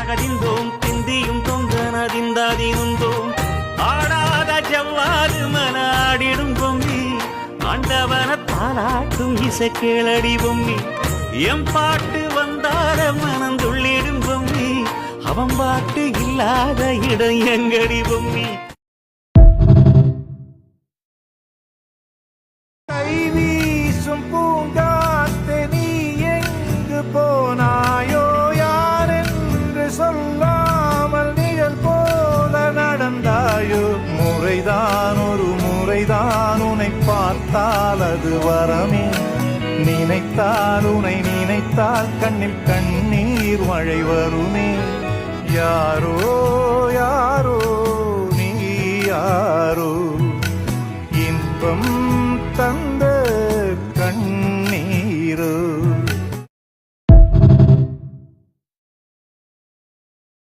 தகதிந்தோம் திந்தியும் தொங்கனதிந்தாதிருந்தோம் ஆடாத ஜவ்வாது மனாடிடும் பொம்மி ஆண்டவன தாலாட்டும் இசை கேளடி பொம்மி எம் பாட்டு வந்தார மனந்துள்ளிடும் பொம்மி அவன் பாட்டு இல்லாத இடம் எங்கடி பொம்மி கை வீசும் பூங்காத்து நீ எங்கு போனாயோ யார் என்று சொல்லாமல் நிழல் போல நடந்தாயோ முறைதான் ஒரு முறைதான் உன்னை பார்த்தால் அது வரமே நினைத்தால் உன்னை நினைத்தால் கண்ணில் கண்ணீர் மழை வருமே யாரோ